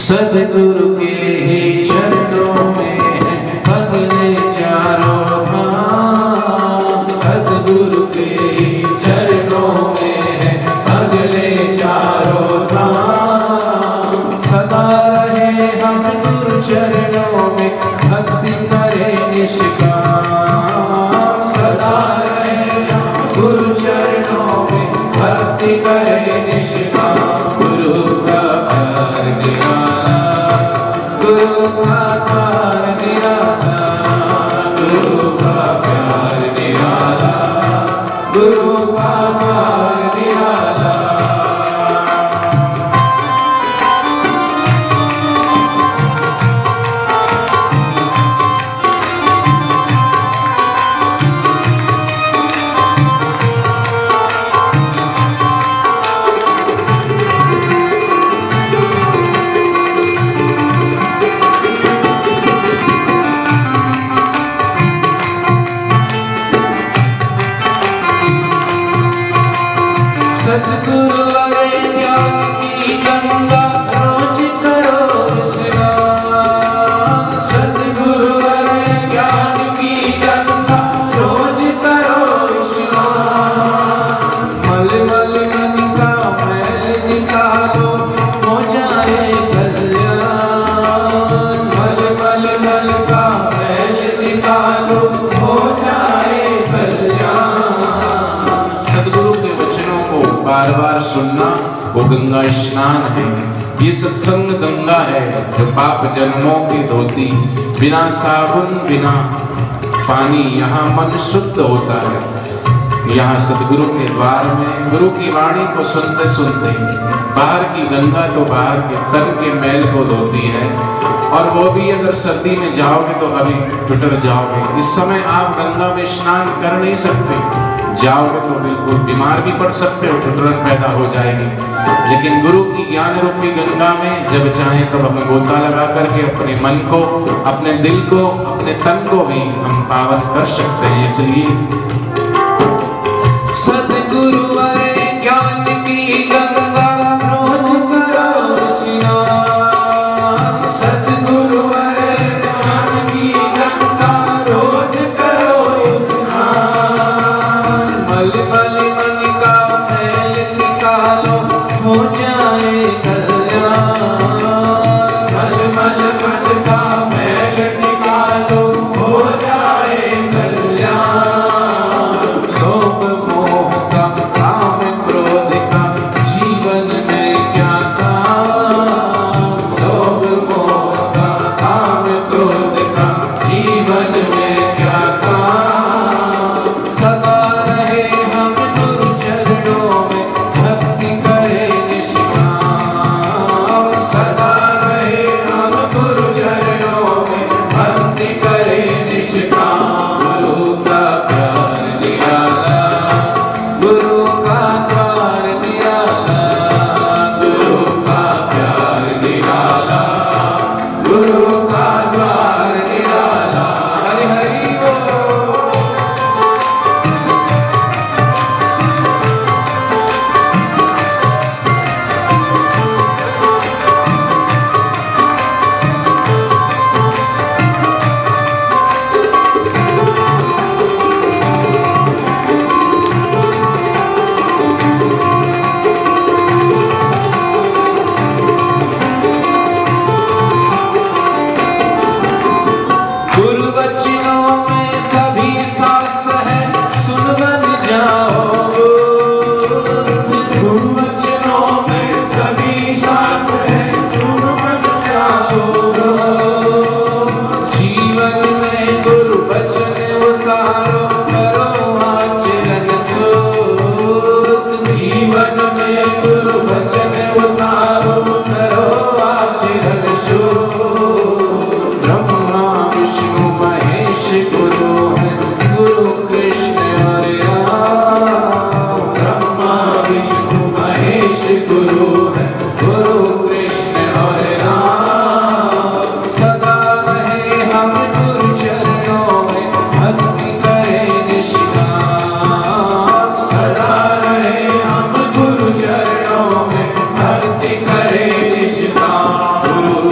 सदगुरु के ही चरणों में है पगले चारों धाम। सदगुरु के ही चरणों में है पगले चारों धाम। सदा रहे हम गुरु चरणों में भक्ति करें निष्काम। सदा रहे हम गुरु चरणों में भक्ति करें निष्काम। गुरु का प्यार निराला, गुरु का प्यार निराला, गुरु का प्यार निराला, गुरु का प्यार निराला। सद्गुरु अरे ज्ञान की गंगा रोज करो स्नान। सद्गुरु अरे ज्ञान की गंगा रोज करो स्नान। मल मल मन का मैल निकालो हो जाए कल्याण। मल मल मन का मैल निकालो हो जाए कल्याण। सद्गुरु के वचनों को बार बार सुनना वो गंगा स्नान है। ये सत्संग गंगा है जो पाप जन्मों की धोती। बिना साबुन बिना पानी यहाँ मन शुद्ध होता है। यहाँ सदगुरु के द्वार में गुरु की वाणी को सुनते सुनते बाहर की गंगा तो बाहर के तन के मैल को धोती है। और वो भी अगर सर्दी में जाओगे तो अभी टुटर जाओगे। इस समय आप गंगा में स्नान कर नहीं सकते। जाओगे तो बिल्कुल बीमार भी पड़ सकते हो, ठुठुरन पैदा हो जाएगी। लेकिन गुरु की ज्ञान रूपी गंगा में जब चाहे तब हम गोता लगा करके अपने मन को, अपने दिल को, अपने तन को भी हम पावन कर सकते हैं। इसलिए सद्गुरु अरे ज्ञान की गंगा रोज करो स्नान। सद्गुरु अरे ज्ञान की गंगा रोज करो स्नान। मल मल मन का मैल निकालो हो जाए कल्याण। मल मल मन का मैल निकालो हो जाए कल्याण। लोभ मोह का काम क्रोध का जीवन में क्या काम। लोभ मोह का काम क्रोध का जीवन में क्या काम। सदा रहे हम गुरु चरणों में भक्ति करें निष्काम। सदा रहे हम गुरु चरणों में भक्ति करें निष्काम। गुरु का प्यार निराला, गुरु का प्यार निराला, गुरु का प्यार निराला, गुरु का प्यार निराला। हरि हरि बोल। गुरु वचनों में सभी शास्त्र है, सुन बन जाओ। गुरु वचनों में सभी शास्त्र है, सुन बन जाओ। जीवन में गुरु वचन उतारो, करो आचरण सूत। जीवन में गुरु वचन उतारो, करो आचरण सूत। ब्रह्मा विष्णु महेश गुरु है, गुरु कृष्ण और राम। ब्रह्मा विष्णु महेश गुरु है, गुरु कृष्ण और राम। सदा रहे हम गुरु चरणों में भक्ति करें निष्काम। सदा रहे हम गुरु चरणों में भक्ति करें निष्काम। गुरु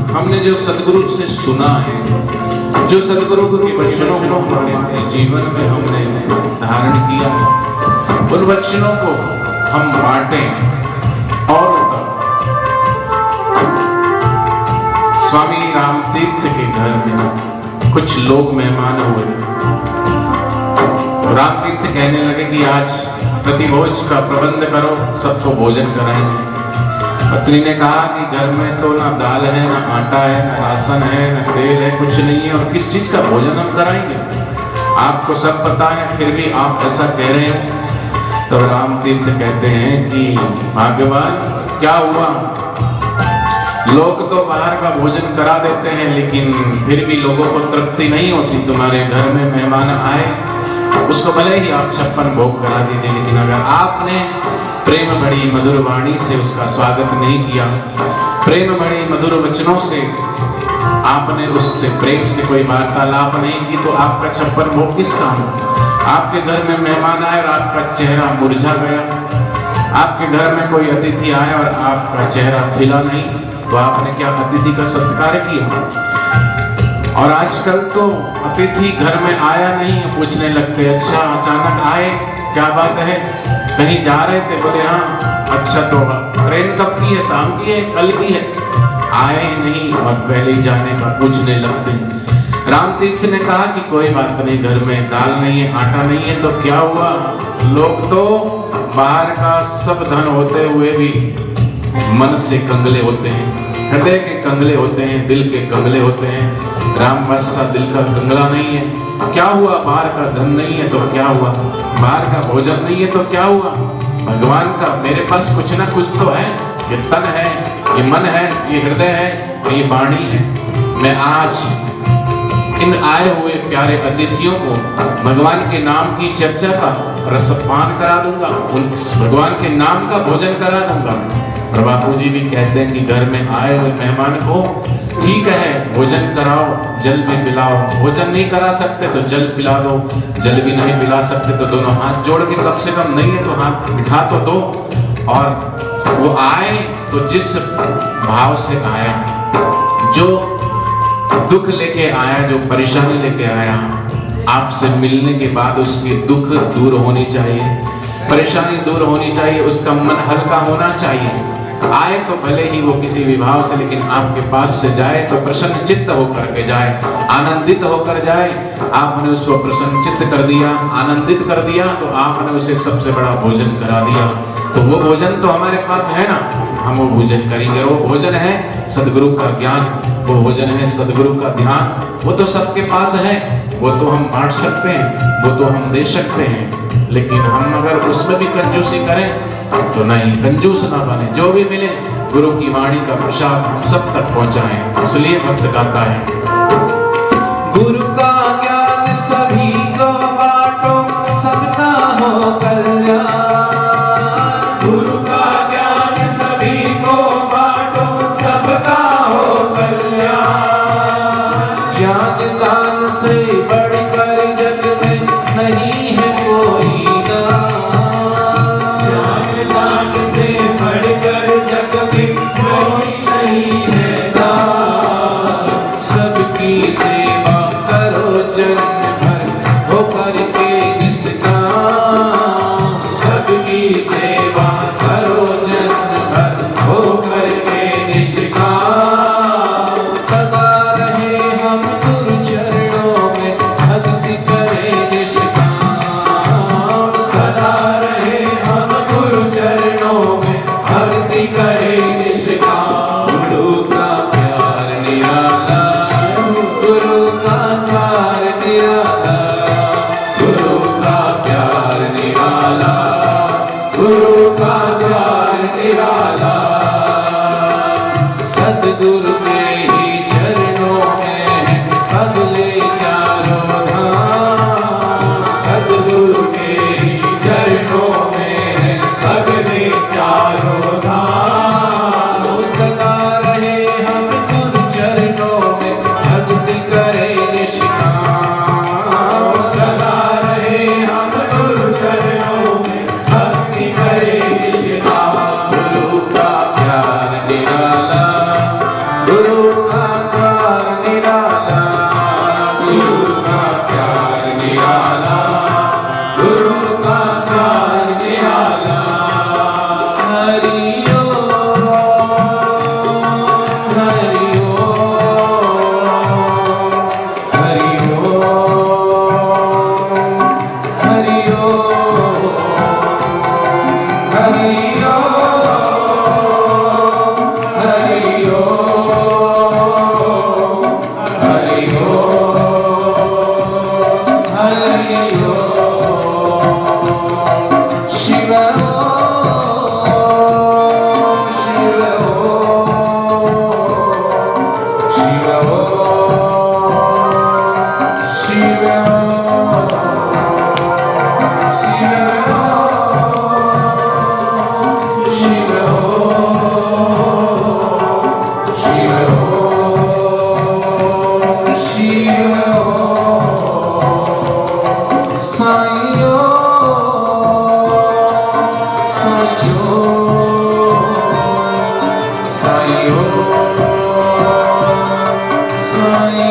हमने जो सदगुरु से सुना है, जो सदगुरु के वचनों को हमने अपने जीवन में हमने धारण किया, उन वचनों को हम बांटें। और स्वामी रामतीर्थ के घर में कुछ लोग मेहमान हुए। रामतीर्थ कहने लगे कि आज प्रतिभोज का प्रबंध करो, सबको भोजन कराएंगे। पत्नी ने कहा कि घर में तो ना दाल है, ना आटा है, ना राशन है, ना तेल है, कुछ नहीं है, और किस चीज का भोजन हम कराएंगे? आपको सब पता है, फिर भी आप ऐसा कह रहे हैं। तो रामतीर्थ कहते हैं कि भाग्यवान, क्या हुआ? लोग तो बाहर का भोजन करा देते हैं, लेकिन फिर भी लोगों को तृप्ति नहीं होती। तुम्हारे घर में मेहमान आए, उसको भले ही आप 56 भोग करा दीजिए, लेकिन अगर आपने प्रेम भरी मधुर वाणी से उसका स्वागत नहीं किया, प्रेम भरी मधुर वचनों से आपने उससे प्रेम से कोई वार्तालाप नहीं की, तो आपका 56 भोग किस काम? आपके घर में मेहमान आए और आपका चेहरा मुरझा गया, आपके घर में कोई अतिथि आया और आपका चेहरा खिला नहीं, तो आपने क्या अतिथि का सत्कार किया? और आजकल तो अतिथि घर में आया नहीं, पूछने लगते, अच्छा अचानक आए, क्या बात है, कहीं जा रहे थे? बोले हाँ। अच्छा, तो ट्रेन कब की है? शाम की है, कल की है? आए ही नहीं और पहले ही जाने का पूछने लगते। रामतीर्थ ने कहा कि कोई बात नहीं, घर में दाल नहीं है, आटा नहीं है, तो क्या हुआ? लोग तो बाहर का सब धन होते हुए भी मन से कंगले होते हैं, हृदय के कंगले होते हैं, दिल के कंगले होते हैं। राम सा दिल का कंगला नहीं है। क्या हुआ? बाहर का धन नहीं है तो क्या हुआ? बाहर का भोजन नहीं है तो क्या हुआ? भगवान का मेरे पास कुछ ना कुछ तो है, ये तन है, ये मन है, ये हृदय है, और ये वाणी है। मैं आज इन आए हुए प्यारे अतिथियों को भगवान के नाम की चर्चा का रसपान करा दूंगा, उन भगवान के नाम का भोजन करा दूंगा। और बापू जी भी कहते हैं कि घर में आए हुए मेहमान को ठीक है भोजन कराओ, जल भी पिलाओ, भोजन नहीं करा सकते तो जल पिला दो, जल भी नहीं पिला सकते तो दोनों हाथ जोड़ के, कम से कम नहीं है तो हाथ बिठा तो दो। और वो आए तो जिस भाव से आया, जो दुख लेके आया, जो परेशानी लेके आया, आपसे मिलने के बाद उसकी दुख दूर होनी चाहिए, परेशानी दूर होनी चाहिए, उसका मन हल्का होना चाहिए। आए तो भले ही वो किसी विभाव से, लेकिन आपके पास से जाए तो प्रसन्न चित्त होकर के जाए, आनंदित होकर जाए। आपने उसको प्रसन्न चित्त कर दिया, आनंदित कर दिया, तो आपने उसे सबसे बड़ा भोजन करा दिया। तो वो भोजन तो हमारे पास है ना, हम वो भोजन करेंगे। वो भोजन है सदगुरु का ज्ञान, वो भोजन है सदगुरु का ध्यान, वो तो सबके पास है, वो तो हम बांट सकते हैं, वो तो हम दे सकते हैं। लेकिन हम अगर उसमें भी कंजूसी करें तो नहीं, कंजूस ना बने, जो भी मिले गुरु की वाणी का प्रसाद हम सब तक पहुंचाएं। इसलिए भक्त गाता है, गुरु का ज्ञान सभी को बांटो, सबका हो कल्याण। गुरु का ज्ञान सभी को बांटो, सबका हो कल्याण। ज्ञान दान से बढ़कर जग में नहीं है कोई दान, ज्ञान दान से बढ़कर जग में कोई नहीं है दान। सबकी सेवा करो जन्म भर हो करके निष्काम, सबकी सेवा करो जन्म भर हो करके निष्काम। सदा रहे हम गुरु चरणों में जाए